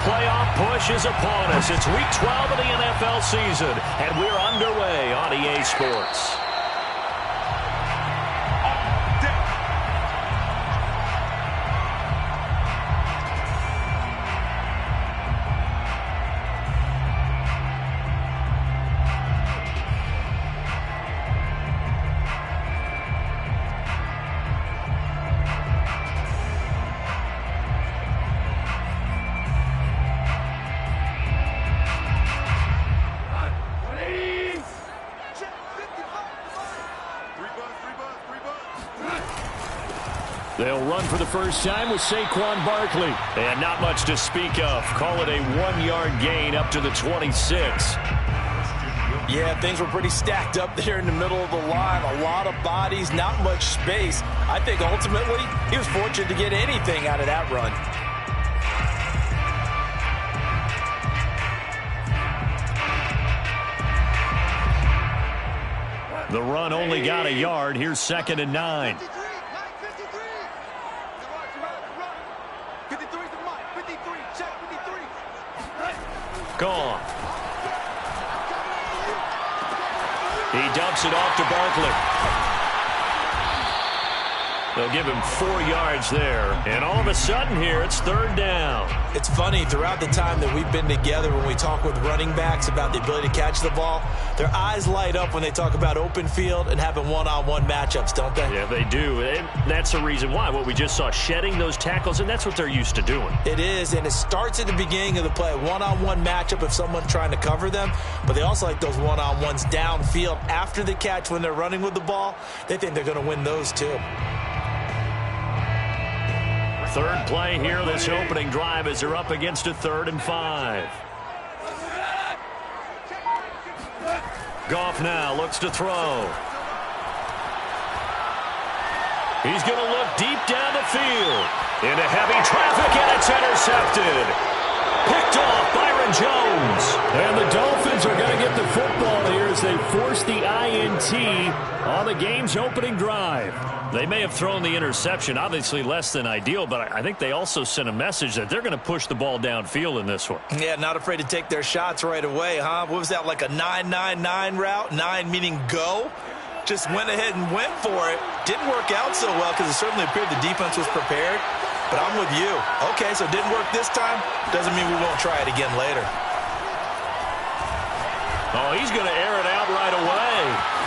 playoff push is upon us. It's Week 12 of the NFL season, and we're underway on EA Sports. They'll run for the first time with Saquon Barkley. And not much to speak of. Call it a 1-yard gain up to the 26. Yeah, things were pretty stacked up there in the middle of the line. A lot of bodies, not much space. I think ultimately he was fortunate to get anything out of that run. The run only got a yard. Here's 2nd and 9. Gone. He dumps it off to Barkley. They'll give him 4 yards there. And all of a sudden here, it's 3rd down. It's funny, throughout the time that we've been together, when we talk with running backs about the ability to catch the ball, their eyes light up when they talk about open field and having one-on-one matchups, don't they? Yeah, they do. And that's the reason why. What we just saw, shedding those tackles, and that's what they're used to doing. It is, and it starts at the beginning of the play. One-on-one matchup if someone's trying to cover them, but they also like those one-on-ones downfield after the catch when they're running with the ball. They think they're going to win those too. 3rd play here, this opening drive, as they're up against a 3rd and 5. Goff now looks to throw. He's going to look deep down the field. Into heavy traffic, and it's intercepted. Picked off Byron Jones. And the Dolphins are going to get the football here as they force the INT on the game's opening drive. They may have thrown the interception, obviously less than ideal, but I think they also sent a message that they're going to push the ball downfield in this one. Yeah, not afraid to take their shots right away, huh? What was that, like a 9-9-9 route? 9 meaning go? Just went ahead and went for it. Didn't work out so well because it certainly appeared the defense was prepared. But I'm with you. Okay, so it didn't work this time. Doesn't mean we won't try it again later. Oh, he's going to air it out right away.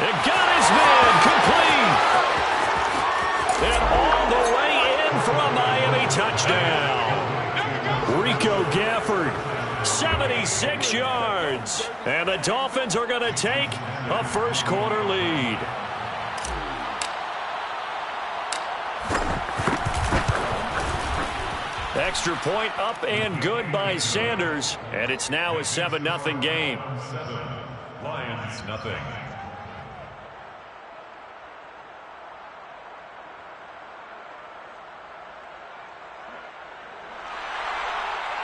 It got his man complete. And all the way in for a Miami touchdown. Rico Gafford, 76 yards. And the Dolphins are going to take a first-quarter lead. Extra point up and good by Sanders. And it's now a 7-0 game. 7, Lions nothing.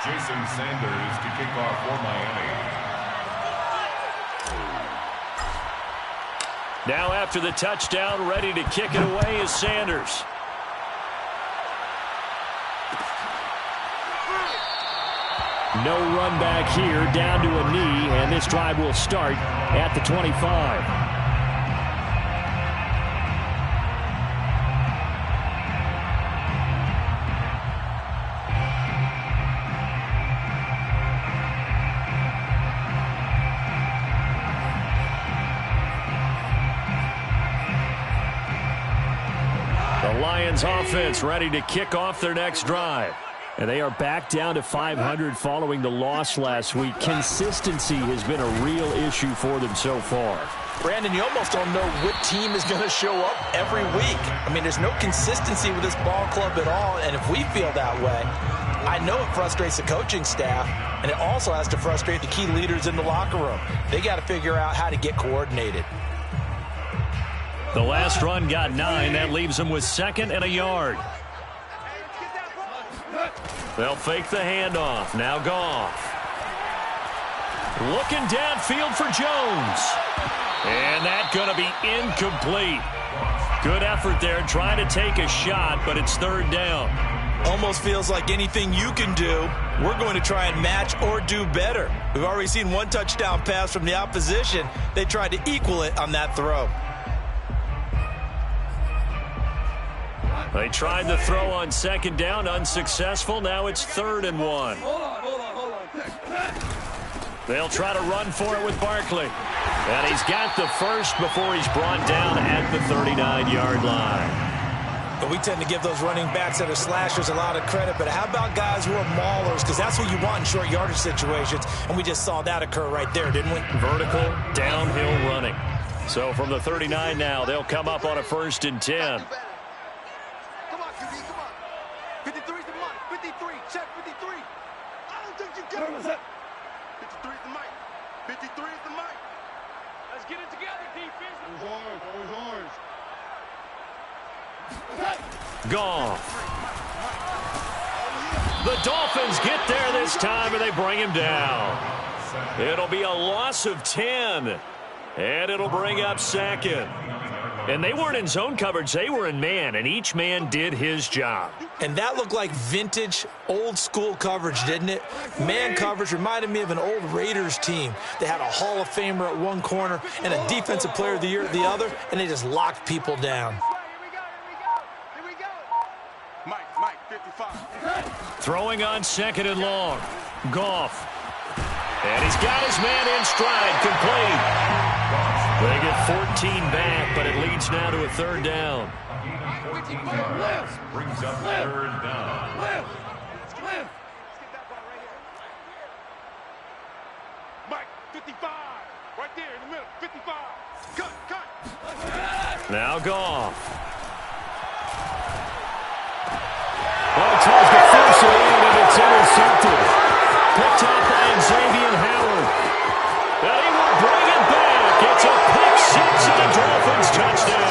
Jason Sanders to kick off for Miami. Now after the touchdown, ready to kick it away is Sanders. No run back here, down to a knee, and this drive will start at the 25. The Lions offense ready to kick off their next drive. And they are back down to 500 following the loss last week. Consistency has been a real issue for them so far. Brandon, you almost don't know what team is going to show up every week. I mean, there's no consistency with this ball club at all, and if we feel that way, I know it frustrates the coaching staff, and it also has to frustrate the key leaders in the locker room. They got to figure out how to get coordinated. The last run got 9. That leaves them with 2nd and a yard. They'll fake the handoff. Now Goff. Looking downfield for Jones. And that's going to be incomplete. Good effort there trying to take a shot, but it's 3rd down. Almost feels like anything you can do, we're going to try and match or do better. We've already seen one touchdown pass from the opposition. They tried to equal it on that throw. They tried the throw on second down, unsuccessful. Now it's 3rd and 1. They'll try to run for it with Barkley. And he's got the first before he's brought down at the 39-yard line. But we tend to give those running backs that are slashers a lot of credit. But how about guys who are maulers? Because that's what you want in short yardage situations. And we just saw that occur right there, didn't we? Vertical, downhill running. So from the 39 now, they'll come up on a 1st and 10. Come on, QB, come on. 53's the mic. 53, check 53. I don't think you get it. 53's the mic. 53's the mic. Let's get it together, defense. Always ours. Gone. The Dolphins get there this time, and they bring him down. It'll be a loss of 10, and it'll bring up 2nd. And they weren't in zone coverage. They were in man, and each man did his job. And that looked like vintage, old-school coverage, didn't it? Man coverage reminded me of an old Raiders team. They had a Hall of Famer at one corner and a Defensive Player of the Year at the other, and they just locked people down. Here we go. Mike, 55. Throwing on 2nd and long. Goff. And he's got his man in stride, complete. They get 14 back, but it leads now to a 3rd down. Brings up 3rd down. Mike, 55. Right there in the middle. 55. Cut. Now Goff. Well, he tries to force it in, and it's intercepted. Picked up by Xavier Howard. And he will bring it back. It's a pick 6 and a Dolphins touchdown.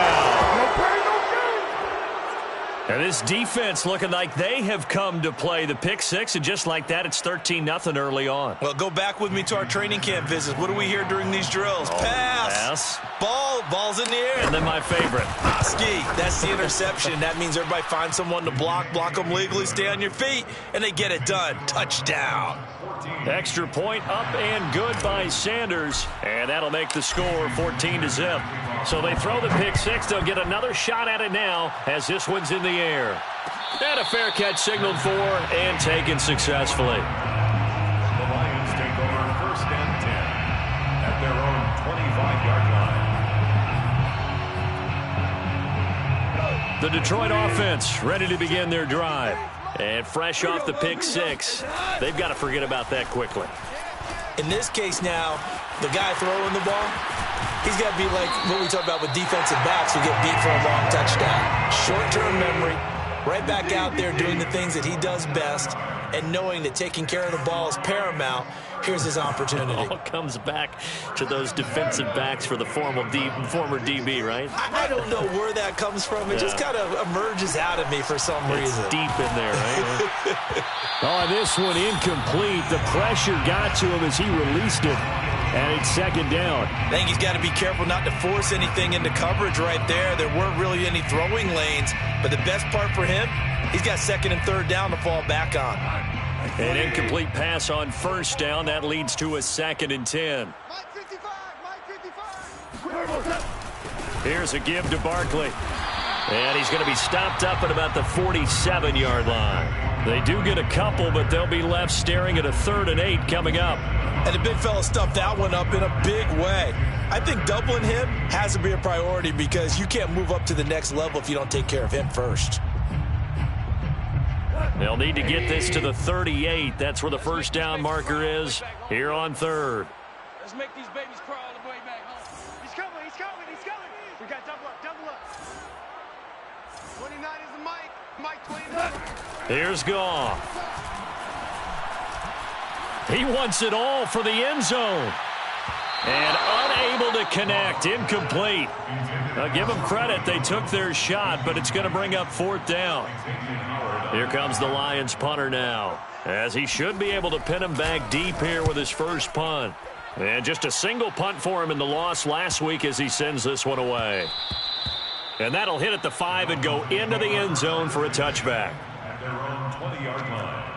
And this defense looking like they have come to play the pick 6, and just like that, it's 13-0 early on. Well, go back with me to our training camp visits. What do we hear during these drills? Pass. Ball's in the air. And then my favorite. Ski. That's the interception. That means everybody finds someone to block them legally, stay on your feet, and they get it done. Touchdown. Extra point up and good by Sanders, and that'll make the score 14-0. So they throw the pick 6. They'll get another shot at it now as this one's in the air. And a fair catch signaled for and taken successfully. The Lions take over 1st and 10 at their own 25-yard line. The Detroit offense ready to begin their drive. And fresh off the pick 6, they've got to forget about that quickly. In this case now, the guy throwing the ball, he's got to be like what we talk about with defensive backs who get beat for a long touchdown. Short-term memory, right back out there doing the things that he does best, and knowing that taking care of the ball is paramount. Here's his opportunity. It all comes back to those defensive backs for the former DB, right? I don't know where that comes from. It just kind of emerges out of me for some reason. It's deep in there, right? Oh, this one incomplete. The pressure got to him as he released it. And it's 2nd down. I think he's got to be careful not to force anything into coverage right there. There weren't really any throwing lanes. But the best part for him, he's got 2nd and 3rd down to fall back on. An incomplete pass on 1st down. That leads to a 2nd and 10. Mike 55. Mike 55. Here's a give to Barkley. And he's going to be stopped up at about the 47-yard line. They do get a couple, but they'll be left staring at a 3rd and 8 coming up. And the big fella stuffed that one up in a big way. I think doubling him has to be a priority because you can't move up to the next level if you don't take care of him first. They'll need to get this to the 38. That's where the 1st down marker is here on 3rd. Let's make these babies crawl all the way back home. He's coming. We got double up. 29 is the mic. Mike 29. Here's Goff. He wants it all for the end zone. And unable to connect. Incomplete. Now give them credit. They took their shot, but it's going to bring up 4th down. Here comes the Lions punter now, as he should be able to pin him back deep here with his first punt. And just a single punt for him in the loss last week as he sends this one away. And that'll hit at the 5 and go into the end zone for a touchback. At their own 20-yard line.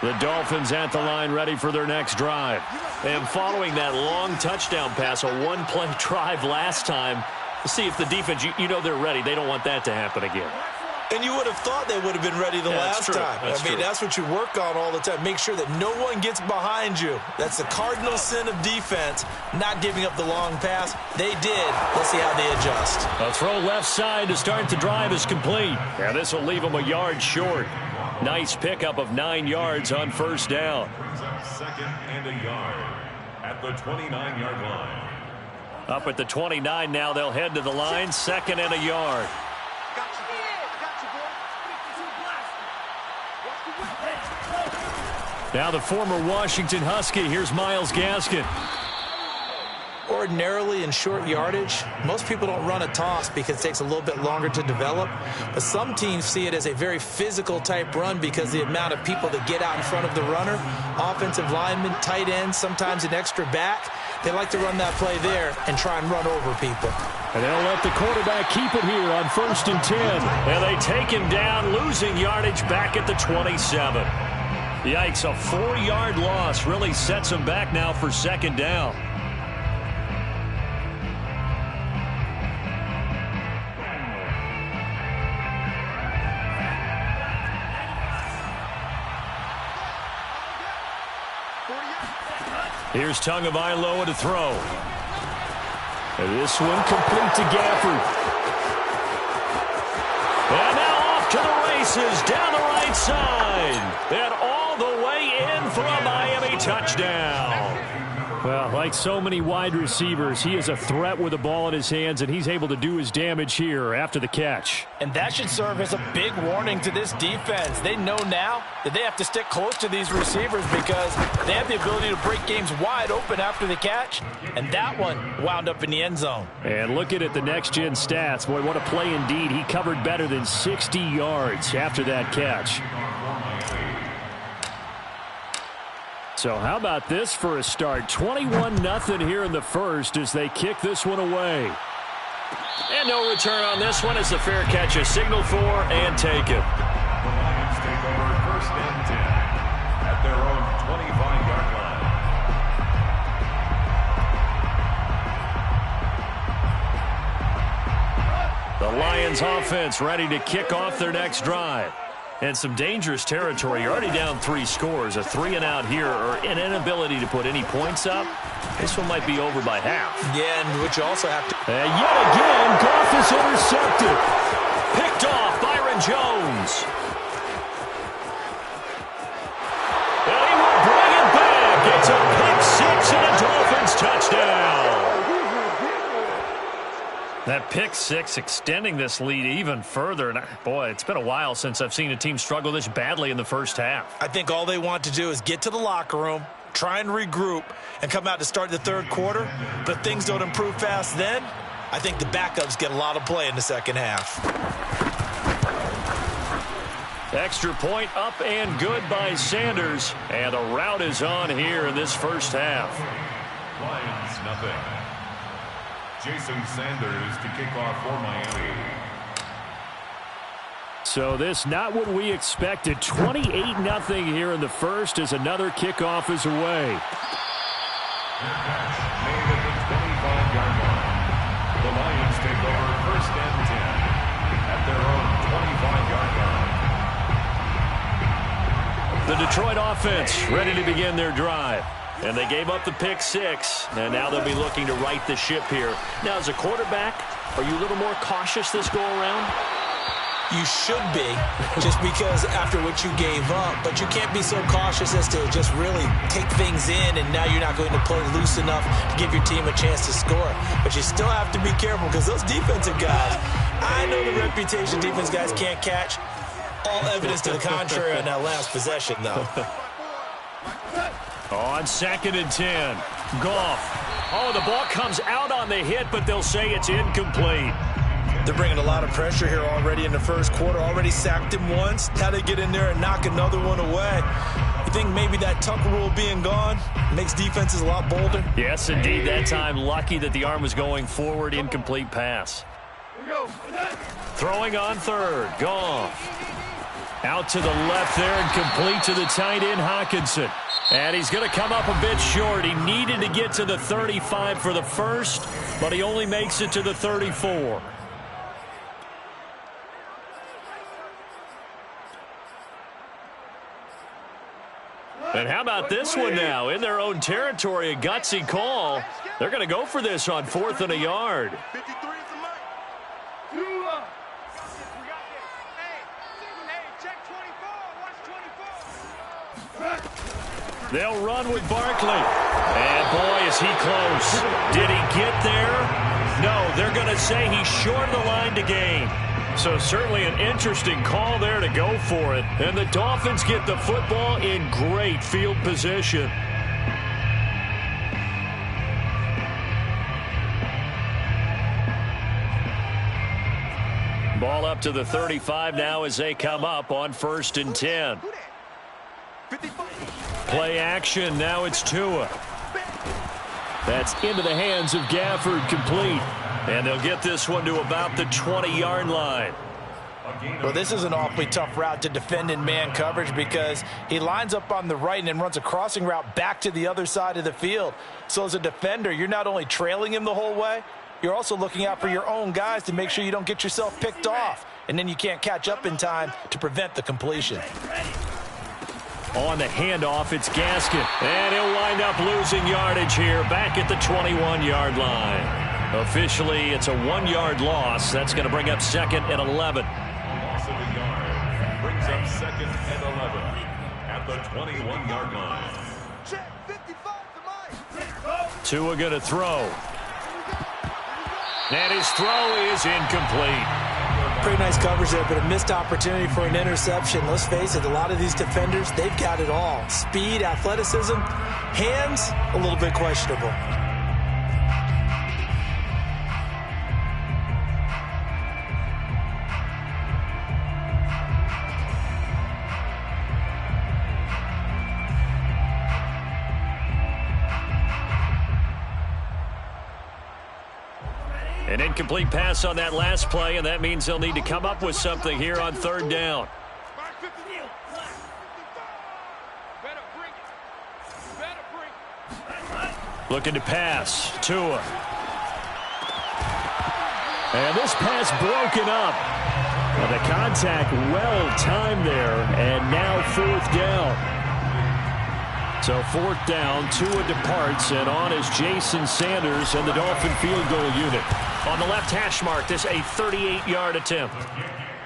The Dolphins at the line ready for their next drive. And following that long touchdown pass, a one-play drive last time, see if the defense, you know they're ready. They don't want that to happen again. And you would have thought they would have been ready the last time. That's what you work on all the time. Make sure that no one gets behind you. That's the cardinal sin of defense, not giving up the long pass. They did. Let's see how they adjust. A throw left side to start the drive is complete. And this will leave them a yard short. Nice pickup of 9 yards on first down. Second and a yard at the 29-yard line. Up at the 29 now, they'll head to the line. Second and a yard. Now the former Washington Husky. Here's Myles Gaskin. Ordinarily in short yardage, most people don't run a toss because it takes a little bit longer to develop. But some teams see it as a very physical type run because the amount of people that get out in front of the runner, offensive linemen, tight ends, sometimes an extra back. They like to run that play there and try and run over people. And they'll let the quarterback keep it here on 1st and 10. And they take him down, losing yardage back at the 27. Yikes, a 4-yard loss really sets him back now for second down. Here's Tagovailoa to throw. And this one complete to Gafford. And now off to the races down the right side. And all the way in for a Miami touchdown. Well, like so many wide receivers, he is a threat with the ball in his hands, and he's able to do his damage here after the catch. And that should serve as a big warning to this defense. They know now that they have to stick close to these receivers because they have the ability to break games wide open after the catch, and that one wound up in the end zone. And looking at the next-gen stats, boy, what a play indeed. He covered better than 60 yards after that catch. So how about this for a start? 21-0 here in the first as they kick this one away. And no return on this one as the fair catch is signaled for and taken. The Lions take over 1st and 10 at their own 25-yard line. The Lions offense ready to kick off their next drive. And some dangerous territory. You're already down 3 scores. A 3 and out here or an inability to put any points up. This one might be over by half. Yeah, and which you also have to... And yet again, Goff is intercepted. Picked off Byron Jones. And he will bring it back. It's a pick 6 and a Dolphins touchdown. That pick 6 extending this lead even further. And boy, it's been a while since I've seen a team struggle this badly in the first half. I think all they want to do is get to the locker room, try and regroup, and come out to start the third quarter. But if things don't improve fast then, I think the backups get a lot of play in the second half. Extra point up and good by Sanders. And the route is on here in this first half. Lions, nothing. Jason Sanders to kick off for Miami. So this not what we expected. 28-0 here in the first as another kickoff is away. Made at the 25-yard line. The Lions take over 1st and 10 at their own 25-yard line. The Detroit offense ready to begin their drive. And they gave up the pick 6, and now they'll be looking to right the ship here. Now, as a quarterback, are you a little more cautious this go-around? You should be, just because after what you gave up. But you can't be so cautious as to just really take things in, and now you're not going to play loose enough to give your team a chance to score. But you still have to be careful because those defensive guys, I know the reputation defense guys can't catch. All evidence to the contrary on that last possession, though. On 2nd and 10, Goff. Oh, the ball comes out on the hit, but they'll say it's incomplete. They're bringing a lot of pressure here already in the first quarter. Already sacked him once. How to get in there and knock another one away. think maybe that tuck rule being gone makes defenses a lot bolder? Yes, indeed. That time, lucky that the arm was going forward. Incomplete pass. Throwing on third. Goff. Out to the left there and complete to the tight end, Hockenson. And he's going to come up a bit short. He needed to get to the 35 for the first, but he only makes it to the 34. And how about this one now? In their own territory, a gutsy call. They're going to go for this on 4th and a yard. 53 is the mic. Check 24. Watch 24. They'll run with Barkley. And boy, is he close. Did he get there? No, they're going to say he's short of the line to gain. So certainly an interesting call there to go for it. And the Dolphins get the football in great field position. Ball up to the 35 now as they come up on 1st and 10. Play action. Now it's Tua. That's into the hands of Gafford, complete. And they'll get this one to about the 20-yard line. Well, this is an awfully tough route to defend in man coverage because he lines up on the right and then runs a crossing route back to the other side of the field. So as a defender, you're not only trailing him the whole way, you're also looking out for your own guys to make sure you don't get yourself picked off. And then you can't catch up in time to prevent the completion. On the handoff, it's Gaskin. And he'll wind up losing yardage here back at the 21-yard line. Officially, it's a 1-yard loss. That's going to bring up 2nd and 11. Loss of a yard brings up 2nd and 11 at the 21-yard line. Check 55 the mic. Tua going to throw. And his throw is incomplete. Pretty nice coverage there, but a missed opportunity for an interception. Let's face it, a lot of these defenders, they've got it all. Speed, athleticism, hands, a little bit questionable. An incomplete pass on that last play, and that means they'll need to come up with something here on 3rd down. Looking to pass. Tua. And this pass broken up. Well, the contact well timed there, and now 4th down. So 4th down, Tua departs, and on is Jason Sanders and the Dolphin field goal unit. On the left hash mark, this a 38-yard attempt.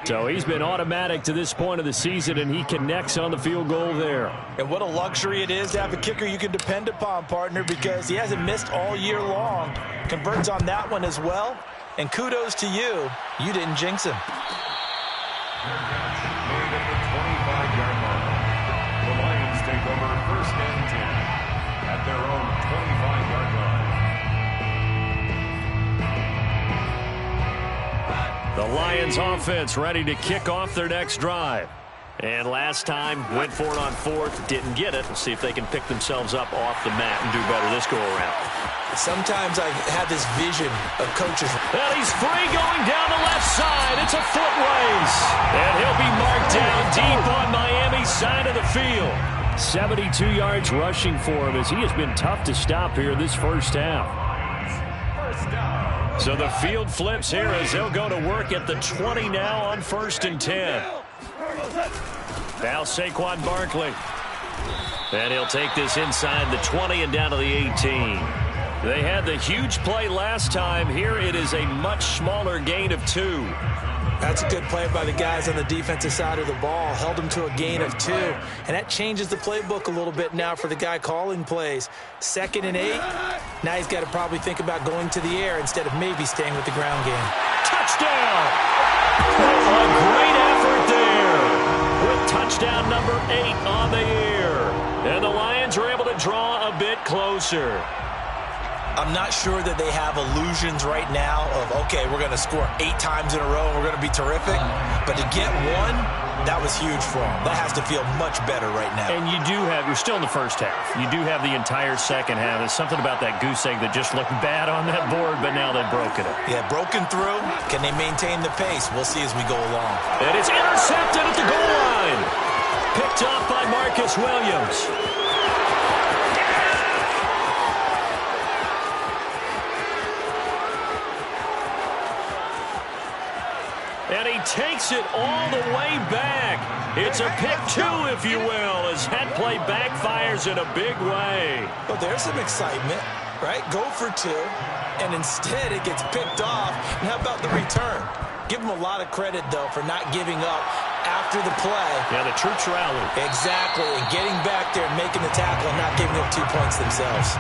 So he's been automatic to this point of the season, and he connects on the field goal there. And what a luxury it is to have a kicker you can depend upon, partner, because he hasn't missed all year long. Converts on that one as well. And kudos to you. You didn't jinx him. Made at the 25-yard line. The Lions take over 1st and 10 at their own 25-yard line. The Lions offense ready to kick off their next drive. And last time, went for it on 4th, didn't get it. We'll see if they can pick themselves up off the mat and do better this go-around. Sometimes I have this vision of coaches. Well, he's free going down the left side. It's a foot race. And he'll be marked down deep on Miami's side of the field. 72 yards rushing for him as he has been tough to stop here this first half. First down. So the field flips here as they'll go to work at the 20 now on 1st and 10. Now Saquon Barkley. And he'll take this inside the 20 and down to the 18. They had the huge play last time. Here it is a much smaller gain of 2. That's a good play by the guys on the defensive side of the ball. Held him to a gain of 2. And that changes the playbook a little bit now for the guy calling plays. 2nd and 8. Now he's got to probably think about going to the air instead of maybe staying with the ground game. Touchdown! A great effort there with touchdown number 8 on the air. And the Lions are able to draw a bit closer. I'm not sure that they have illusions right now of, okay, we're going to score 8 times in a row and we're going to be terrific. But to get one, that was huge for them. That has to feel much better right now. And you're still in the first half. You do have the entire second half. There's something about that goose egg that just looked bad on that board, but now they've broken it. Yeah, broken through. Can they maintain the pace? We'll see as we go along. And it's intercepted at the goal line. Picked up by Marcus Williams. And he takes it all the way back. It's a pick 2, if you will, as that play backfires in a big way. Well, there's some excitement, right? Go for 2, and instead it gets picked off. And how about the return? Give him a lot of credit, though, for not giving up after the play. Yeah, the troops rallied. Exactly, and getting back there and making the tackle and not giving up 2 points themselves.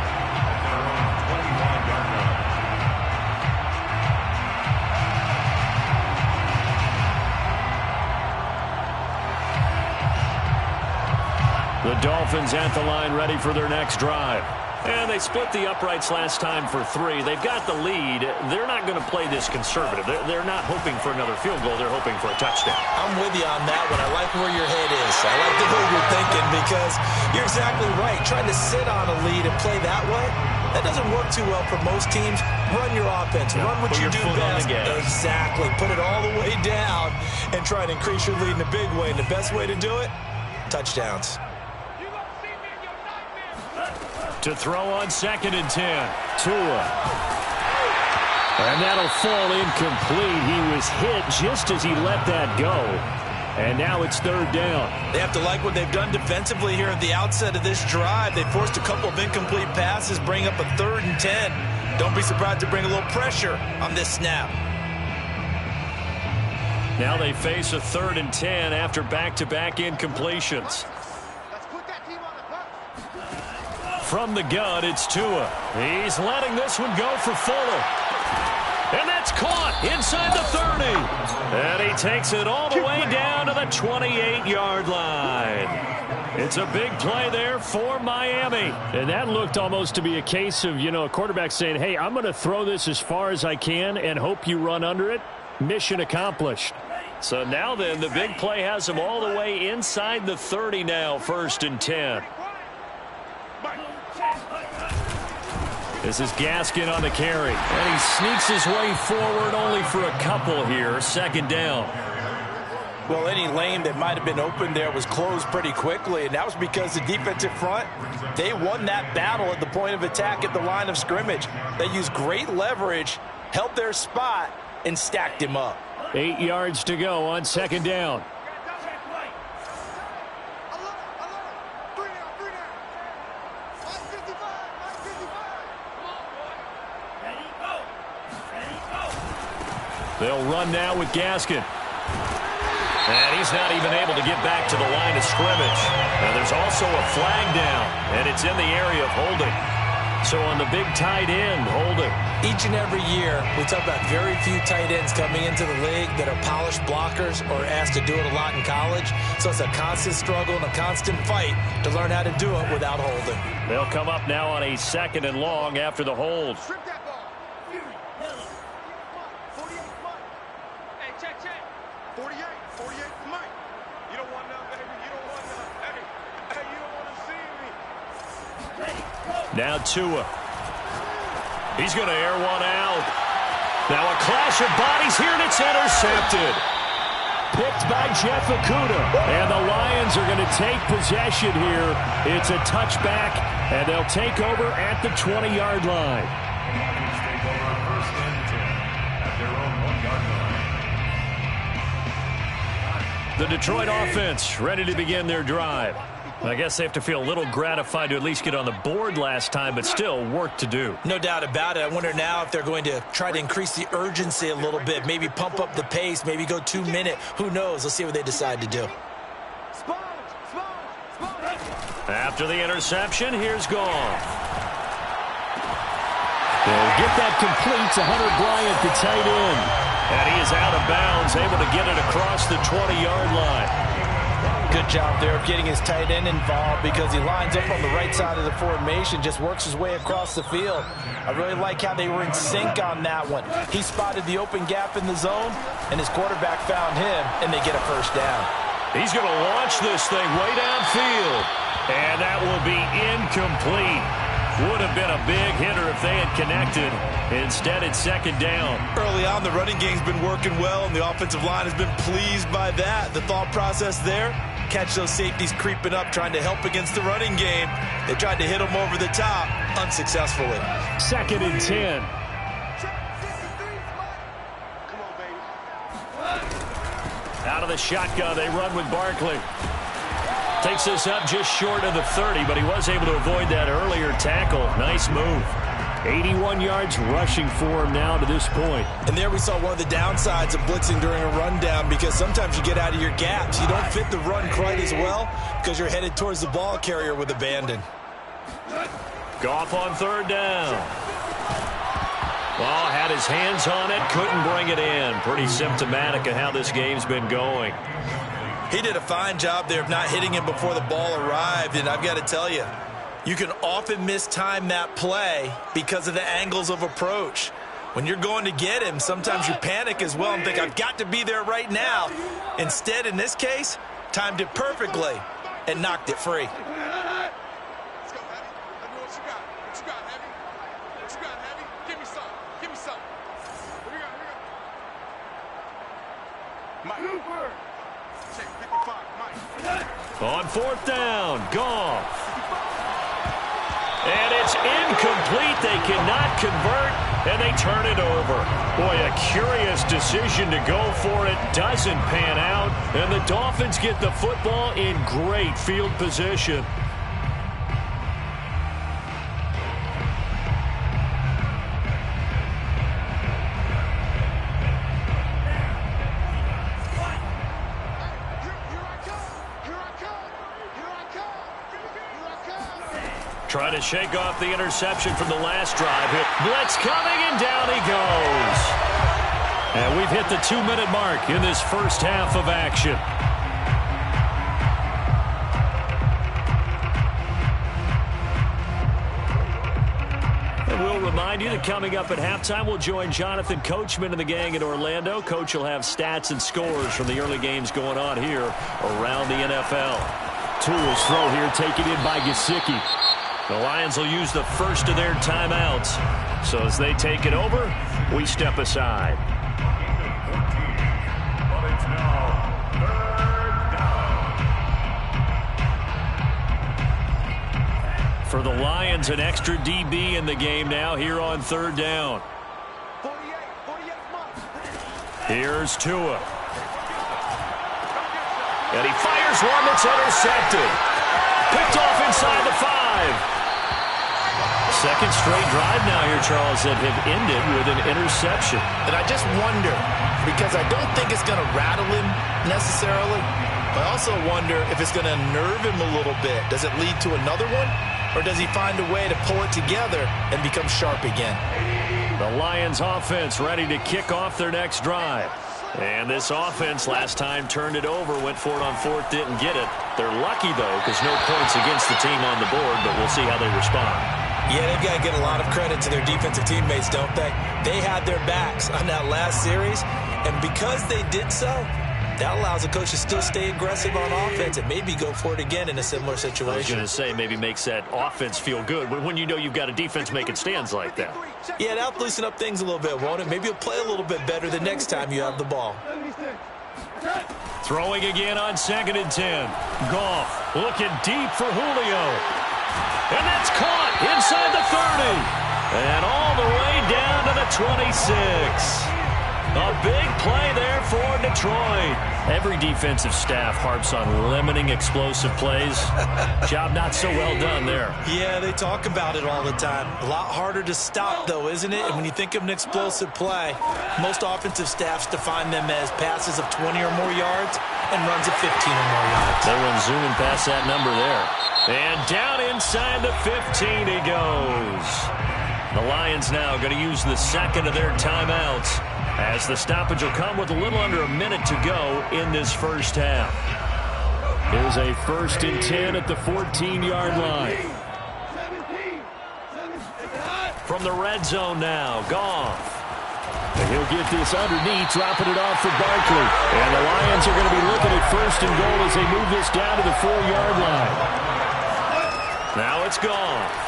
The Dolphins at the line, ready for their next drive. And they split the uprights last time for 3. They've got the lead. They're not going to play this conservative. They're not hoping for another field goal. They're hoping for a touchdown. I'm with you on that one. I like where your head is. I like the way you're thinking because you're exactly right. Trying to sit on a lead and play that way, that doesn't work too well for most teams. Run your offense. Yeah, run what you do best. Exactly. Put it all the way down and try and increase your lead in a big way. And the best way to do it, touchdowns. To throw on 2nd and 10. Tua. And that'll fall incomplete. He was hit just as he let that go. And now it's 3rd down. They have to like what they've done defensively here at the outset of this drive. They forced a couple of incomplete passes, bring up a 3rd and 10. Don't be surprised to bring a little pressure on this snap. Now they face a 3rd and 10 after back-to-back incompletions. From the gun, it's Tua. He's letting this one go for Fuller. And that's caught inside the 30. And he takes it all the way down to the 28-yard line. It's a big play there for Miami. And that looked almost to be a case of, a quarterback saying, hey, I'm going to throw this as far as I can and hope you run under it. Mission accomplished. So now then, the big play has him all the way inside the 30 now, 1st and 10. This is Gaskin on the carry. And he sneaks his way forward only for a couple here. 2nd down. Well, any lane that might have been open there was closed pretty quickly, and that was because the defensive front, they won that battle at the point of attack at the line of scrimmage. They used great leverage, held their spot, and stacked him up. 8 yards to go on 2nd down. They'll run now with Gaskin. And he's not even able to get back to the line of scrimmage. And there's also a flag down, and it's in the area of holding. So on the big tight end, holding. Each and every year, we talk about very few tight ends coming into the league that are polished blockers or asked to do it a lot in college. So it's a constant struggle and a constant fight to learn how to do it without holding. They'll come up now on a 2nd and long after the hold. Now Tua. He's going to air one out. Now a clash of bodies here, and it's intercepted. Picked by Jeff Okudah. And the Lions are going to take possession here. It's a touchback, and they'll take over at the 20-yard line. Take over 1st and 10 at their own 1-yard line. The Detroit offense ready to begin their drive. I guess they have to feel a little gratified to at least get on the board last time, but still work to do. No doubt about it. I wonder now if they're going to try to increase the urgency a little bit, maybe pump up the pace, maybe go 2-minute. Who knows? Let's see what they decide to do. After the interception, here's Gone. They'll get that complete to Hunter Bryant, the tight end. And he is out of bounds, able to get it across the 20-yard line. Good great job there of getting his tight end involved because he lines up on the right side of the formation, just works his way across the field. I really like how they were in sync on that one. He spotted the open gap in the zone, and his quarterback found him, and they get a first down. He's going to launch this thing way downfield, and that will be incomplete. Would have been a big hitter if they had connected. Instead, it's second down. Early on, the running game's been working well, and the offensive line has been pleased by that. The thought process there, catch those safeties creeping up, trying to help against the running game. They tried to hit them over the top, unsuccessfully. Second and 10. Out of the shotgun, they run with Barkley. Takes this up just short of the 30, but he was able to avoid that earlier tackle. Nice move. 81 yards rushing for him now to this point. And there we saw one of the downsides of blitzing during a rundown, because sometimes you get out of your gaps. You don't fit the run quite as well because you're headed towards the ball carrier with abandon. Goff on third down. Well, had his hands on it, couldn't bring it in. Pretty symptomatic of how this game's been going. He did a fine job there of not hitting him before the ball arrived, and I've got to tell you, you can often mistime that play because of the angles of approach. When you're going to get him, sometimes you panic as well and think, I've got to be there right now. Instead, in this case, timed it perfectly and knocked it free. Let's go, Heavy. Let me know what you got. What you got, Heavy? What you got, Heavy? Give me some. Give me some. What we got? Mike. Check 55. Mike. On fourth down, Goff. And it's incomplete. They cannot convert, and they turn it over. Boy, a curious decision to go for it. Doesn't pan out, and the Dolphins get the football in great field position. Trying to shake off the interception from the last drive. Blitz coming, and down he goes. And we've hit the 2-minute mark in this first half of action. And we'll remind you that coming up at halftime, we'll join Jonathan Coachman and the gang in Orlando. Coach will have stats and scores from the early games going on here around the NFL. Tua's throw here taken in by Gesicki. The Lions will use the first of their timeouts. So as they take it over, we step aside. But it's now third down. For the Lions, an extra DB in the game now here on third down. 48 months. Here's Tua. And he fires one that's intercepted. Picked off inside the 5. Second straight drive now here, Charles, that have ended with an interception. And I just wonder, because I don't think it's going to rattle him necessarily, but I also wonder if it's going to nerve him a little bit. Does it lead to another one, or does he find a way to pull it together and become sharp again? The Lions offense ready to kick off their next drive. And this offense last time turned it over, went for it on fourth, didn't get it. They're lucky, though, because no points against the team on the board, but we'll see how they respond. Yeah, they've got to get a lot of credit to their defensive teammates, don't they? They had their backs on that last series, and because they did so, that allows the coach to still stay aggressive on offense and maybe go for it again in a similar situation. I was going to say, maybe makes that offense feel good, but when you know you've got a defense making stands like that. Yeah, that'll loosen up things a little bit, won't it? Maybe you'll play a little bit better the next time you have the ball. Throwing again on 2nd and 10. Goff looking deep for Julio. And that's caught inside the 30. And all the way down to the 26. A big play there for Detroit. Every defensive staff harps on limiting explosive plays. Job not so well done there. Yeah, they talk about it all the time. A lot harder to stop, though, isn't it? And when you think of an explosive play, most offensive staffs define them as passes of 20 or more yards and runs of 15 or more yards. They run zooming past that number there. And down inside the 15 he goes. The Lions now going to use the second of their timeouts, as the stoppage will come with a little under a minute to go in this first half. Here's a 1st and 10 at the 14-yard line. From the red zone now, Goff. And he'll get this underneath, dropping it off for Barkley. And the Lions are going to be looking at 1st and goal as they move this down to the 4-yard line. Now it's Goff.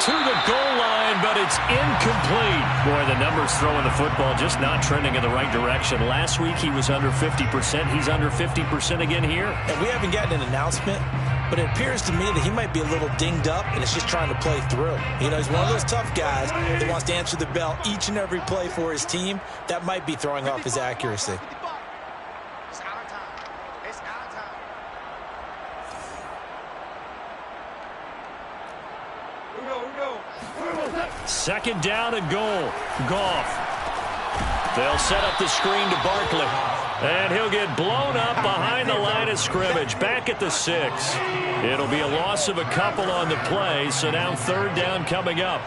To the goal line, but it's incomplete. Boy, the numbers throwing the football just not trending in the right direction. Last week he was under 50%. He's under 50% again here. And we haven't gotten an announcement, but it appears to me that he might be a little dinged up and is just trying to play through. You know, he's one of those tough guys that wants to answer the bell each and every play for his team. That might be throwing off his accuracy. It's our time. It's our time. 2nd down and goal. Goff. They'll set up the screen to Barkley. And he'll get blown up behind the line of scrimmage. Back at the 6. It'll be a loss of a couple on the play. So now 3rd down coming up.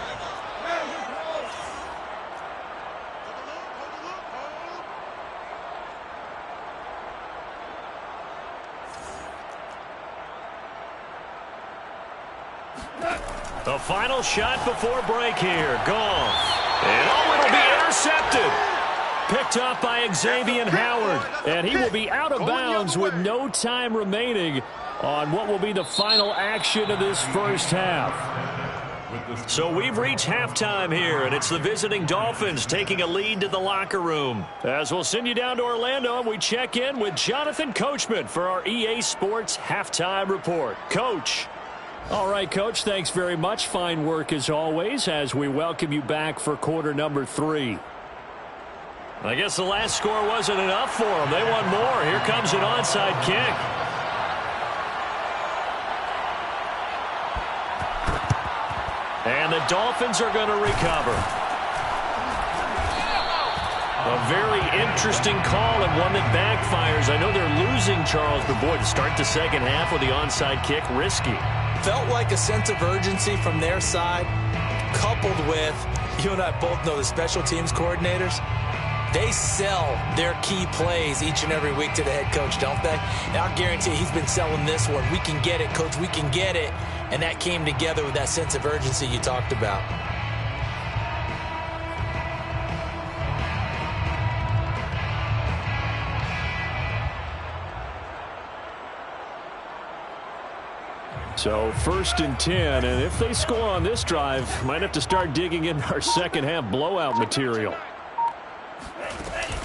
The final shot before break here. Goff. And it'll be intercepted. Picked up by Xavier Howard. And he will be out of bounds with no time remaining on what will be the final action of this first half. So we've reached halftime here, and it's the visiting Dolphins taking a lead to the locker room. As we'll send you down to Orlando, and we check in with Jonathan Coachman for our EA Sports Halftime Report. Coach. All right, Coach, thanks very much. Fine work as always as we welcome you back for quarter number 3. I guess the last score wasn't enough for them. They want more. Here comes an onside kick. And the Dolphins are going to recover. A very interesting call and one that backfires. I know they're losing, Charles, but boy, to start the second half with the onside kick, risky. Felt like a sense of urgency from their side, coupled with, you and I both know the special teams coordinators. They sell their key plays each and every week to the head coach, don't they? And I'll guarantee he's been selling this one. We can get it, Coach. We can get it. And that came together with that sense of urgency you talked about. So 1st and 10, and if they score on this drive, might have to start digging in our second half blowout material.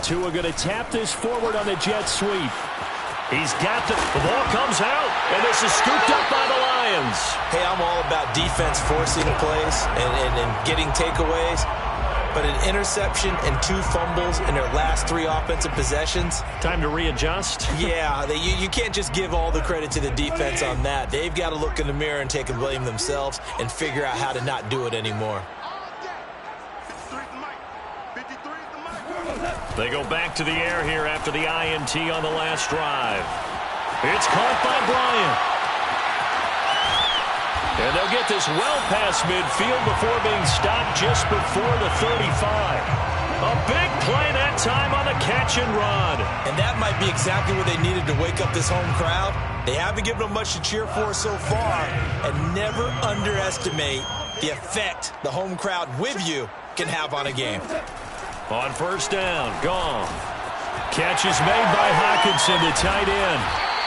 Tua going to tap this forward on the jet sweep. He's got the ball comes out, and this is scooped up by the Lions. Hey, I'm all about defense forcing plays and getting takeaways. But an interception and 2 fumbles in their last 3 offensive possessions. Time to readjust. Yeah, you can't just give all the credit to the defense on that. They've got to look in the mirror and take and blame themselves and figure out how to not do it anymore. They go back to the air here after the INT on the last drive. It's caught by Bryant. And they'll get this well past midfield before being stopped just before the 35. A big play that time on the catch and run. And that might be exactly what they needed to wake up this home crowd. They haven't given them much to cheer for so far. And never underestimate the effect the home crowd with you can have on a game. On 1st down, Goff. Catch is made by Hockenson, the tight end.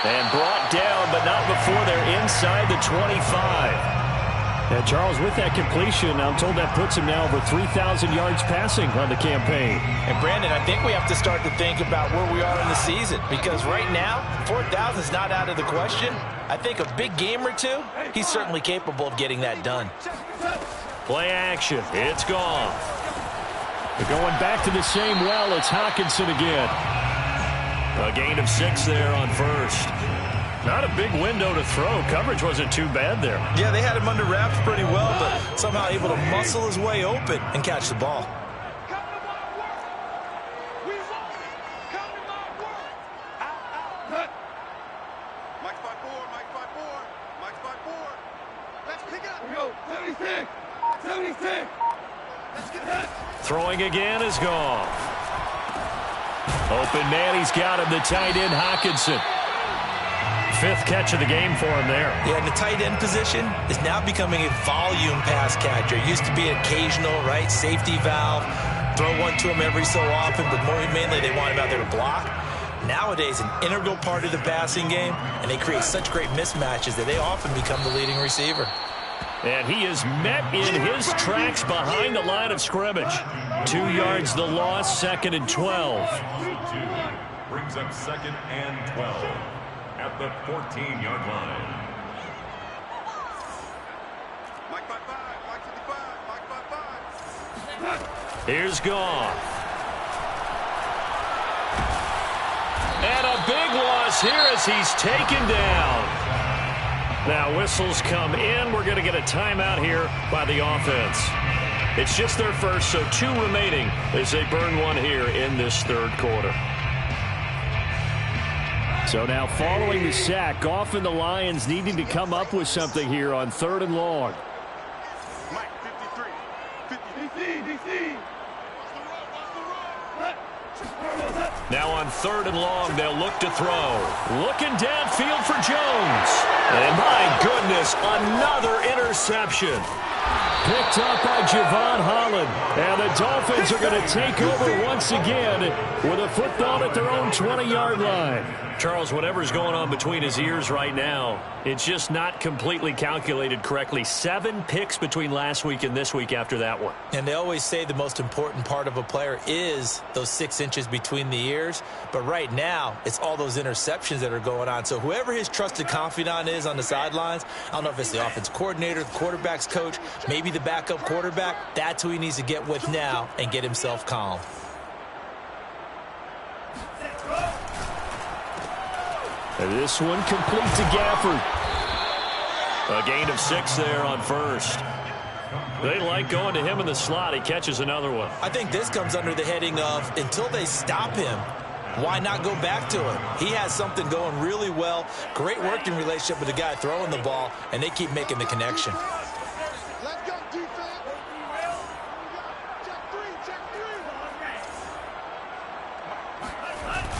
And brought down, but not before they're inside the 25. And Charles, with that completion, I'm told that puts him now over 3,000 yards passing on the campaign. And Brandon, I think we have to start to think about where we are in the season. Because right now, 4,000 is not out of the question. I think a big game or two, he's certainly capable of getting that done. Play action. It's Goff. They're going back to the same well. It's Hockenson again. A gain of 6 there on 1st. Not a big window to throw. Coverage wasn't too bad there. Yeah, they had him under wraps pretty well, but somehow able to muscle his way open and catch the ball. Mike's by 4, Mike's by 4, Mike's by 4. Let's pick it up. We go, 76, 76. Let's get that. Throwing again is Goff. Open man, he's got him, the tight end, Hockenson. 5th catch of the game for him there. Yeah, and the tight end position is now becoming a volume pass catcher. It used to be an occasional, right, safety valve. Throw one to him every so often, but mainly they want him out there to block. Nowadays, an integral part of the passing game, and they create such great mismatches that they often become the leading receiver. And he is met in his tracks behind the line of scrimmage. 2 yards the loss, 2nd and 12. Brings up 2nd and 12 at the 14-yard line. Mike 5-5, Mike 55, Mike 5-5. Here's Goff. And a big loss here as he's taken down. Now whistles come in. We're going to get a timeout here by the offense. It's just their first, so 2 remaining as they burn one here in this 3rd quarter. So now following the sack, Goff and the Lions needing to come up with something here on 3rd and long. Mike 53, 50, DC. Now on 3rd and long, they'll look to throw. Looking downfield for Jones. And my goodness, another interception. Picked up by Javon Holland. And the Dolphins are going to take over once again with a football at their own 20-yard line. Charles, whatever's going on between his ears right now, it's just not completely calculated correctly. 7 picks between last week and this week after that one. And they always say the most important part of a player is those 6 inches between the ears. But right now, it's all those interceptions that are going on. So whoever his trusted confidant is on the sidelines, I don't know if it's the offense coordinator, the quarterback's coach, maybe the backup quarterback, that's who he needs to get with now and get himself calm. And this one complete to Gafford. A gain of 6 there on 1st. They like going to him in the slot. He catches another one. I think this comes under the heading of until they stop him, why not go back to him? He has something going really well. Great working relationship with the guy throwing the ball, and they keep making the connection. Let's go, defense. Check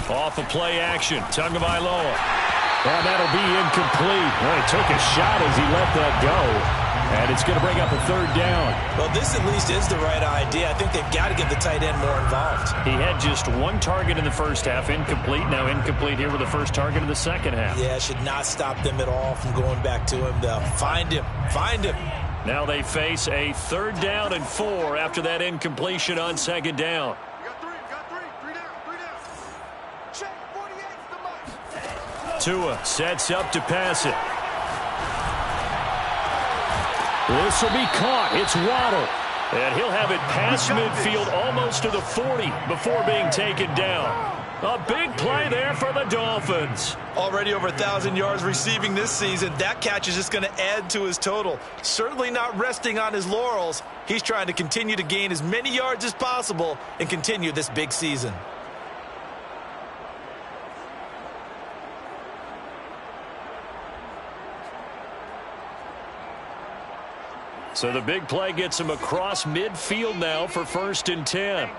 3. Off of play action. Tagovailoa. And that'll be incomplete. Well, he took a shot as he let that go. And it's going to bring up a 3rd down. Well, this at least is the right idea. I think they've got to get the tight end more involved. He had just 1 target in the first half. Incomplete. Now incomplete here with the first target in the second half. Yeah, should not stop them at all from going back to him, though. Find him. Find him. Now they face a 3rd down and 4 after that incompletion on 2nd down. Got 3 down. Check 48's the mark. Tua sets up to pass it. This will be caught. It's Waddle. And he'll have it past midfield almost to the 40 before being taken down. A big play there for the Dolphins. Already over 1,000 yards receiving this season. That catch is just going to add to his total. Certainly not resting on his laurels. He's trying to continue to gain as many yards as possible and continue this big season. So the big play gets him across midfield now for 1st and 10.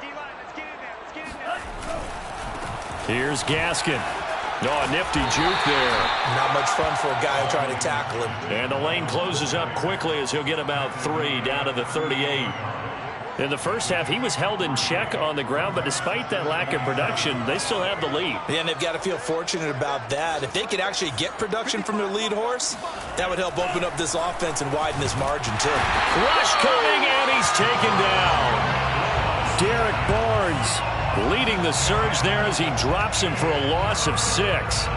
Here's Gaskin. Oh, a nifty juke there. Not much fun for a guy trying to tackle him. And the lane closes up quickly as he'll get about 3 down to the 38. In the first half, he was held in check on the ground, but despite that lack of production, they still have the lead. Yeah, and they've got to feel fortunate about that. If they could actually get production from their lead horse, that would help open up this offense and widen this margin, too. Rush coming, and he's taken down. Derek Barnes leading the surge there as he drops him for a loss of 6.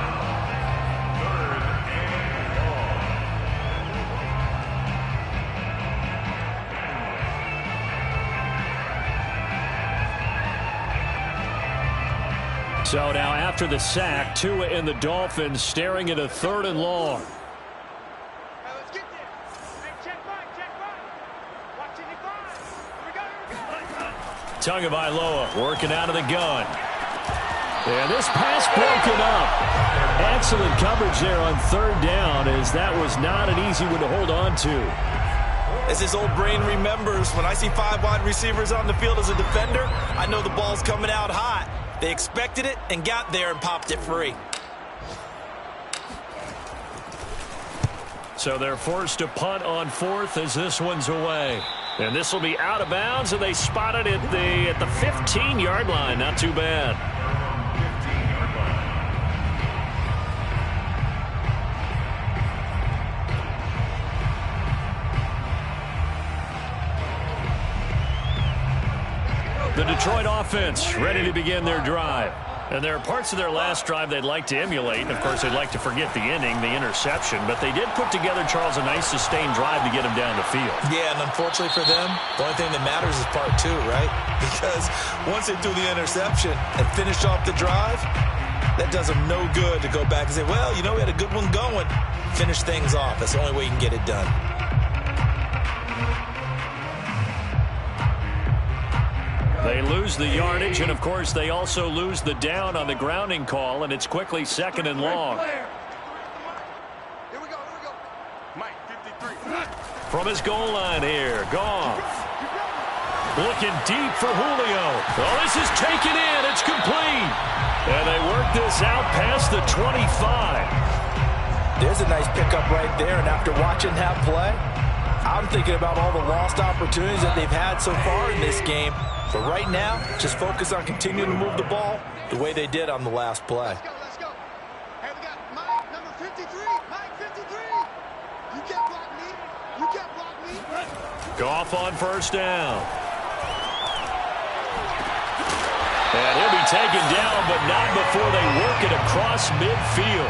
So now after the sack, Tua and the Dolphins staring at a 3rd and long. Hey, let's get there. Hey, check right. Watching you fire. Here we go. Tagovailoa working out of the gun. And this pass broken up. Excellent coverage there on 3rd down, as that was not an easy one to hold on to. As his old brain remembers, when I see 5 wide receivers on the field as a defender, I know the ball's coming out hot. They expected it and got there and popped it free. So they're forced to punt on 4th as this one's away. And this will be out of bounds, and they spot it at the 15-yard line. Not too bad. The Detroit offense ready to begin their drive. And there are parts of their last drive they'd like to emulate. And, of course, they'd like to forget the inning, the interception. But they did put together, Charles, a nice sustained drive to get them down the field. Yeah, and unfortunately for them, the only thing that matters is part 2, right? Because once they do the interception and finish off the drive, that does them no good to go back and say, well, you know, we had a good one going. Finish things off. That's the only way you can get it done. They lose the yardage, and, of course, they also lose the down on the grounding call, and it's quickly 2nd and long. Here we go. Mike, 53. From his goal line here, Goff. Looking deep for Julio. Oh, this is taken in. It's complete. And they work this out past the 25. There's a nice pickup right there, and after watching that play, I'm thinking about all the lost opportunities that they've had so far in this game. But right now, just focus on continuing to move the ball the way they did on the last play. Let's go. Hey, we got Mike, number 53. Mike, 53. You can't block me. Goff on 1st down. And he'll be taken down, but not before they work it across midfield.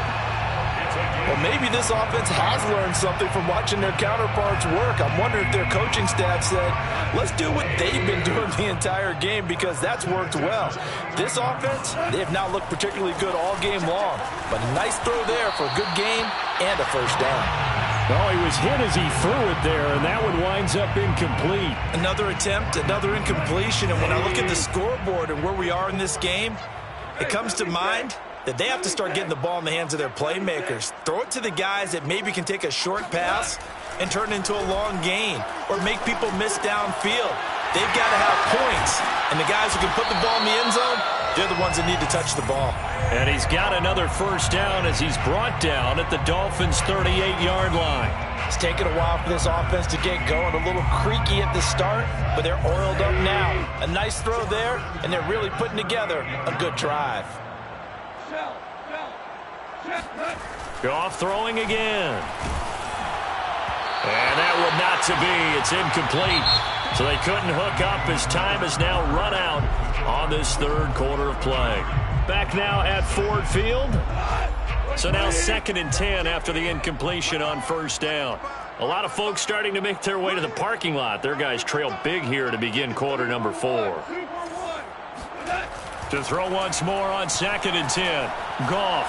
Well, maybe this offense has learned something from watching their counterparts work. I'm wondering if their coaching staff said, let's do what they've been doing the entire game, because that's worked well. This offense, they have not looked particularly good all game long, but a nice throw there for a good game and a 1st down. Well, he was hit as he threw it there, and that one winds up incomplete. Another attempt, another incompletion, and when I look at the scoreboard and where we are in this game, it comes to mind that they have to start getting the ball in the hands of their playmakers. Throw it to the guys that maybe can take a short pass and turn it into a long gain or make people miss downfield. They've got to have points, and the guys who can put the ball in the end zone, they're the ones that need to touch the ball. And he's got another 1st down as he's brought down at the Dolphins' 38-yard line. It's taken a while for this offense to get going. A little creaky at the start, but they're oiled up now. A nice throw there, and they're really putting together a good drive. Goff throwing again. And that would not to be. It's incomplete. So they couldn't hook up as time has now run out on this 3rd quarter of play. Back now at Ford Field. So now 2nd and 10 after the incompletion on 1st down. A lot of folks starting to make their way to the parking lot. Their guys trail big here to begin quarter number 4. To throw once more on 2nd and 10. Goff.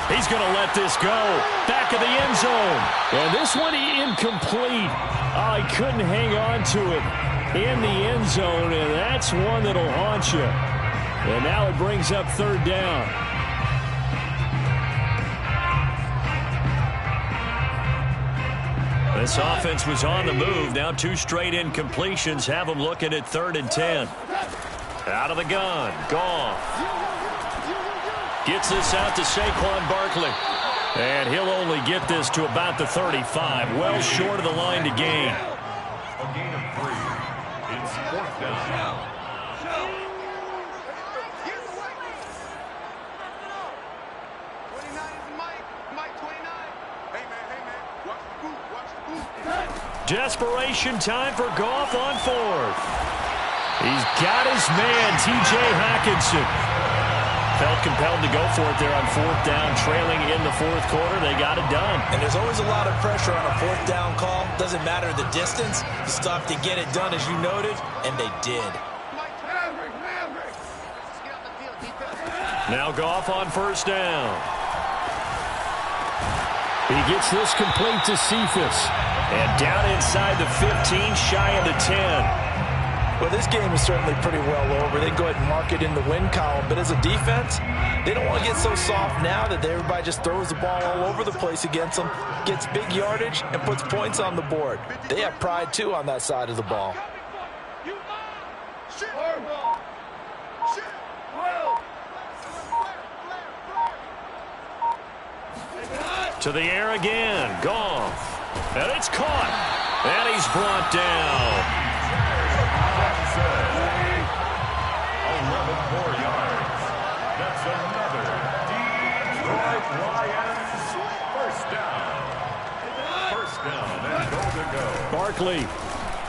He's going to let this go. Back of the end zone. And this one incomplete. Oh, he couldn't hang on to it in the end zone, and that's one that'll haunt you. And now it brings up 3rd down. This offense was on the move. Now 2 straight incompletions have them looking at 3rd and 10. Out of the gun. Goff. Gets this out to Saquon Barkley. And he'll only get this to about the 35. Well short of the line to gain. A gain of 3. It's 4th down. 29 is Mike. Mike, 29. Hey, man. Watch the boot. Desperation time for Goff on 4th. He's got his man, T.J. Hockenson. Felt compelled to go for it there on 4th down, trailing in the 4th quarter. They got it done. And there's always a lot of pressure on a 4th down call. Doesn't matter the distance. You still have to get it done, as you noted, and they did. Now Goff on 1st down. He gets this complete to Cephas. And down inside the 15, shy of the 10. Well, this game is certainly pretty well over. They go ahead and mark it in the win column. But as a defense, they don't want to get so soft now that everybody just throws the ball all over the place against them, gets big yardage, and puts points on the board. They have pride, too, on that side of the ball. To the air again. Goff. And it's caught. And he's brought down. 11 more yards. That's another Detroit Lions first down. First down and goal to go. Barkley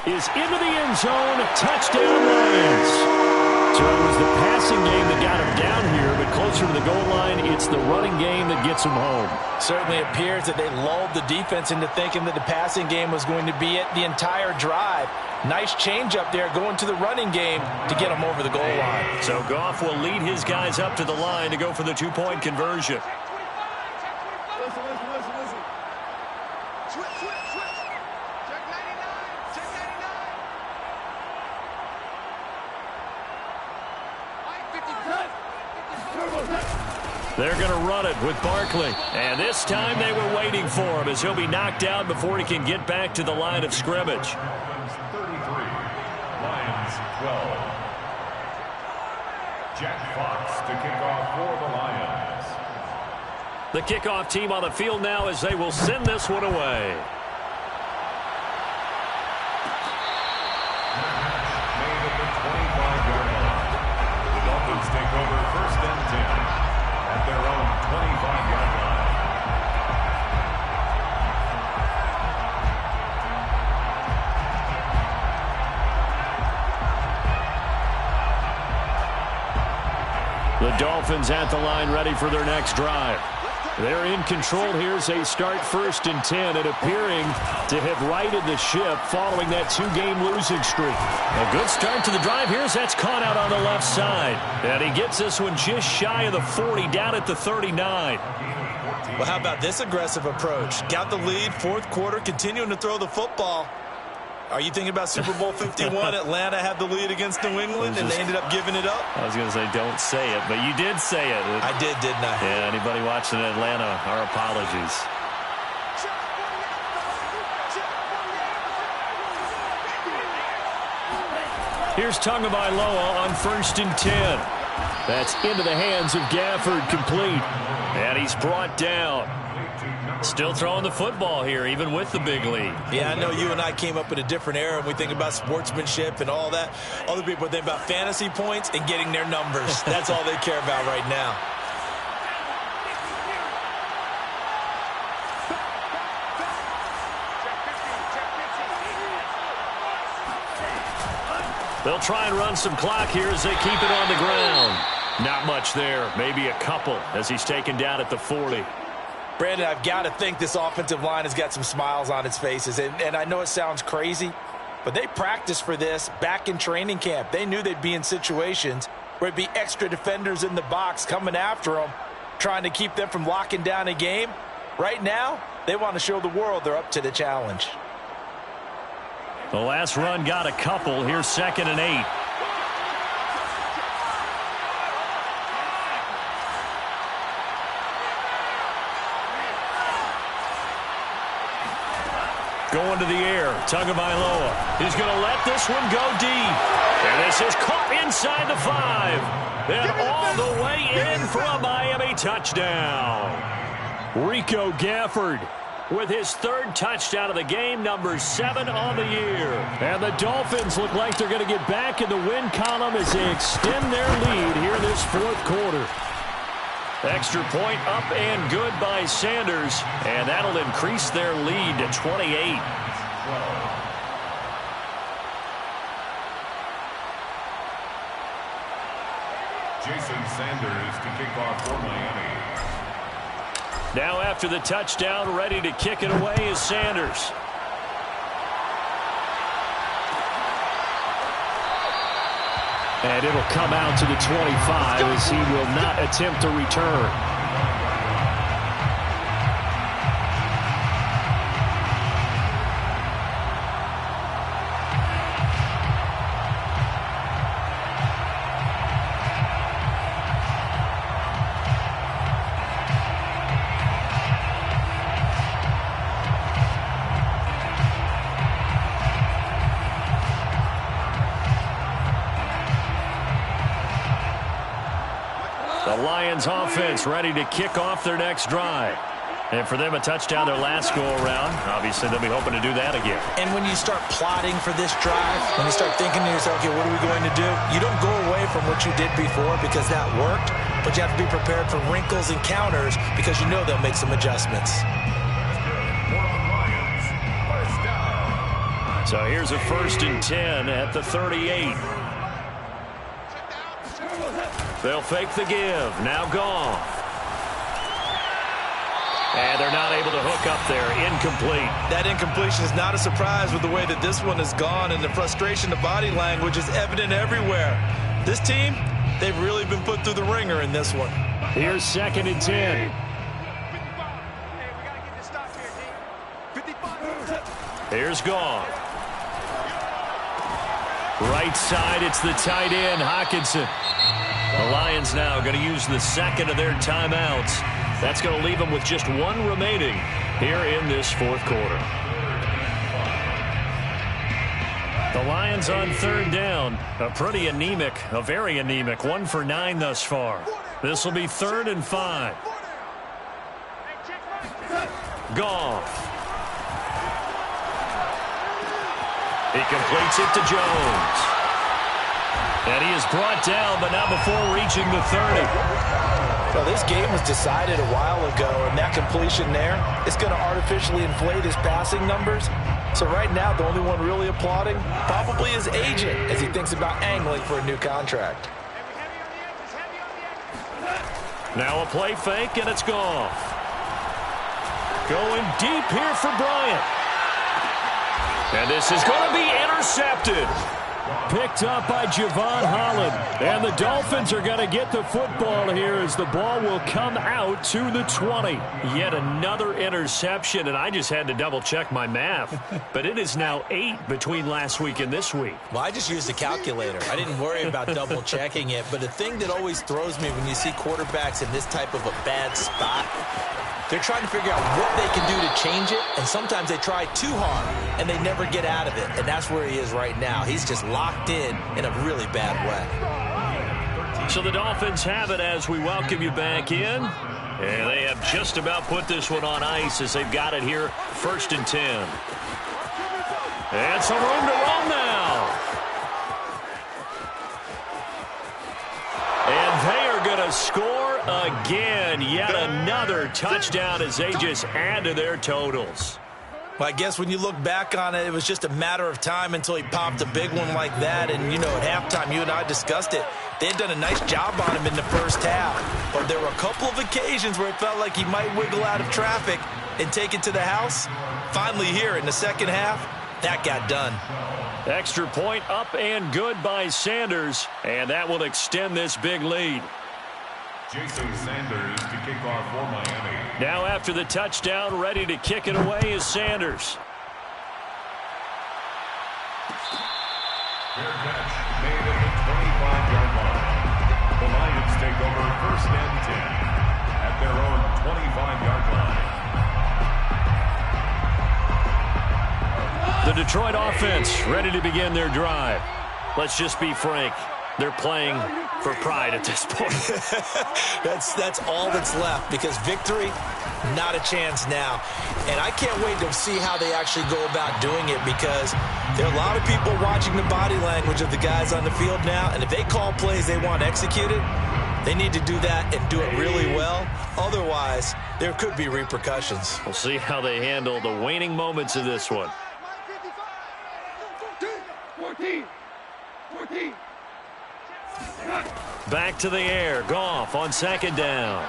is into the end zone. Touchdown, Lions. So it was the passing game that got him down here, but closer to the goal line, it's the running game that gets him home. Certainly appears that they lulled the defense into thinking that the passing game was going to be it the entire drive. Nice change up there going to the running game to get him over the goal line. So Goff will lead his guys up to the line to go for the two-point conversion. Listen. Switch. Check 99. Check 99. They're going to run it with Barkley. And this time they were waiting for him as he'll be knocked out before he can get back to the line of scrimmage. 33, Lions 12. Jack Fox to kick off for the Lions. The kickoff team on the field now as they will send this one away. Made at the 25-yard line. The Dolphins take over first and 10 at their own 25-yard line. The Dolphins at the line ready for their next drive. They're in control here as they start first and 10 and appearing to have righted the ship following that two-game losing streak. A good start to the drive here as that's caught out on the left side. And he gets this one just shy of the 40 down at the 39. Well, how about this aggressive approach? Got the lead, fourth quarter, continuing to throw the football. Are you thinking about Super Bowl 51? Atlanta had the lead against New England, and they ended up giving it up? I was going to say don't say it, but you did say it. I did, didn't I? Yeah, anybody watching Atlanta, our apologies. Here's Tagovailoa on first and 10. That's into the hands of Gafford, complete. And he's brought down. Still throwing the football here, even with the big lead. Yeah, I know you and I came up in a different era, and we think about sportsmanship and all that. Other people think about fantasy points and getting their numbers. That's all they care about right now. They'll try and run some clock here as they keep it on the ground. Not much there, maybe a couple as he's taken down at the 40. Brandon, I've got to think this offensive line has got some smiles on its faces. And I know it sounds crazy, but they practiced for this back in training camp. They knew they'd be in situations where it'd be extra defenders in the box coming after them, trying to keep them from locking down a game. Right now, they want to show the world they're up to the challenge. The last run got a couple. Here's 2nd and 8. Going to the air, Tagovailoa. He's going to let this one go deep. And this is caught inside the 5. And all the way in for a Miami touchdown. Rico Gafford with his 3rd touchdown of the game, number 7 on the year. And the Dolphins look like they're going to get back in the win column as they extend their lead here in this 4th quarter. Extra point up and good by Sanders, and that'll increase their lead to 28. Jason Sanders to kick off for Miami. Now after the touchdown, ready to kick it away is Sanders. And it'll come out to the 25 as he will not attempt to return. The Lions offense ready to kick off their next drive. And for them, a touchdown their last go-around. Obviously, they'll be hoping to do that again. And when you start plotting for this drive, when you start thinking to yourself, okay, what are we going to do? You don't go away from what you did before because that worked, but you have to be prepared for wrinkles and counters because you know they'll make some adjustments. So here's a 1st and 10 at the 38. They'll fake the give. Now Goff. And they're not able to hook up there. Incomplete. That incompletion is not a surprise with the way that this one has gone, and the frustration, the body language is evident everywhere. This team, they've really been put through the ringer in this one. Here's 2nd and 10. Here's Goff. Right side, it's the tight end, Hockenson. The Lions now going to use the 2nd of their timeouts. That's going to leave them with just 1 remaining here in this 4th quarter. The Lions on 3rd down. A pretty anemic, a very anemic. 1 for 9 thus far. This will be 3rd and 5. Goff. He completes it to Jones. And he is brought down, but not before reaching the 30. Well, this game was decided a while ago, and that completion there is going to artificially inflate his passing numbers. So right now, the only one really applauding probably his agent as he thinks about angling for a new contract. Now a play fake, and it's Goff. Going deep here for Bryant. And this is going to be intercepted. Picked up by Javon Holland. And the Dolphins are going to get the football here as the ball will come out to the 20. Yet another interception, and I just had to double-check my math. But it is now 8 between last week and this week. Well, I just used a calculator. I didn't worry about double-checking it. But the thing that always throws me when you see quarterbacks in this type of a bad spot, they're trying to figure out what they can do to change it, and sometimes they try too hard, and they never get out of it. And that's where he is right now. He's just locked in a really bad way. So the Dolphins have it as we welcome you back in. And they have just about put this one on ice as they've got it here, 1st and 10. And some room to roam now. And they are going to score again. Yet another touchdown as they just add to their totals. Well, I guess when you look back on it, it was just a matter of time until he popped a big one like that. And, you know, at halftime, you and I discussed it. They had done a nice job on him in the first half. But there were a couple of occasions where it felt like he might wiggle out of traffic and take it to the house. Finally here in the second half, that got done. Extra point up and good by Sanders. And that will extend this big lead. Jason Sanders to kick off for Miami. Now after the touchdown, ready to kick it away is Sanders. Fair catch made at the 25-yard line. The Lions take over 1st and 10 at their own 25-yard line. The Detroit offense ready to begin their drive. Let's just be frank. They're playing for pride at this point. That's all that's left because victory, not a chance now. And I can't wait to see how they actually go about doing it because there are a lot of people watching the body language of the guys on the field now. And if they call plays they want executed, they need to do that and do it really well. Otherwise, there could be repercussions. We'll see how they handle the waning moments of this one. 14. Back to the air. Goff on 2nd down.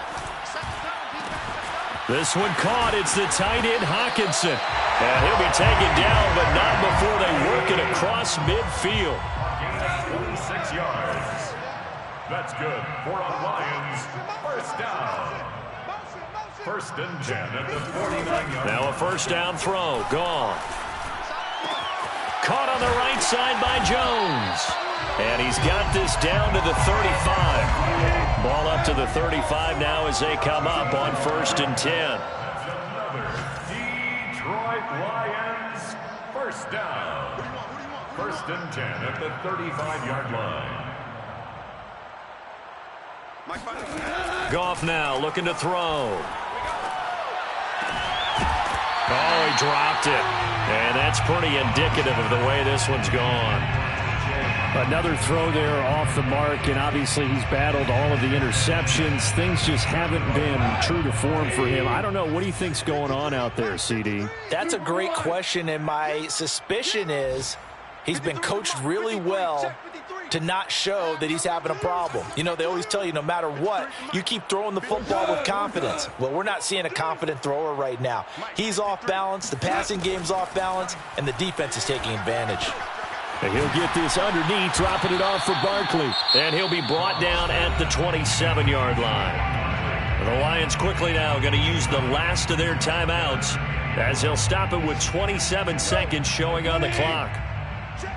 This one caught. It's the tight end, Hockenson. And he'll be taken down, but not before they work it across midfield. 26 yards. That's good for a Lions 1st down. 1st and 10 at the 49-yard line. Now a 1st down throw. Goff. Caught on the right side by Jones. And he's got this down to the 35. Ball up to the 35 now as they come up on 1st and 10. That's another Detroit Lions 1st down. 1st and 10 at the 35-yard line. Goff now looking to throw. dropped it. And that's pretty indicative of the way this one's gone. Another throw there off the mark, and obviously he's battled all of the interceptions. Things just haven't been true to form for him. I don't know. What do you think's going on out there, CD? That's a great question, and my suspicion is he's been coached really well to not show that he's having a problem. You know, they always tell you no matter what, you keep throwing the football with confidence. Well, we're not seeing a confident thrower right now. He's off balance, the passing game's off balance, and the defense is taking advantage. And he'll get this underneath, dropping it off for Barkley. And he'll be brought down at the 27-yard line. The Lions quickly now going to use the last of their timeouts as they'll stop it with 27 seconds showing on the clock. So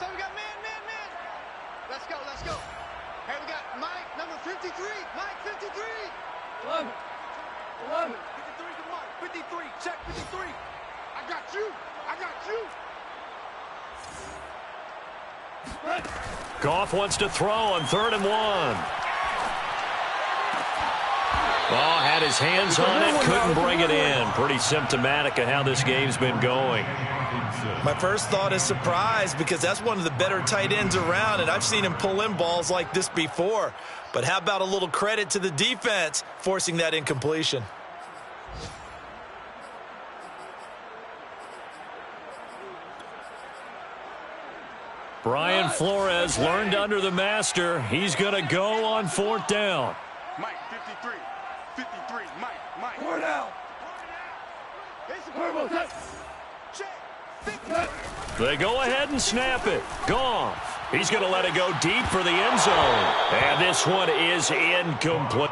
we got man. Let's go. Hey, we got Mike, number 53. Mike, 53. 11. 53 to Mike. 53. Check 53. I got you. Goff wants to throw on 3rd and 1. Oh, had his hands on it, couldn't bring it in. Pretty symptomatic of how this game's been going. My first thought is surprise because that's one of the better tight ends around, and I've seen him pull in balls like this before. But how about a little credit to the defense forcing that incompletion? Brian Flores learned under the master. He's going to go on 4th down. Mike, 53. 53. Mike. 4 down. They go ahead and snap it. Goff. He's going to let it go deep for the end zone. And this one is incomplete.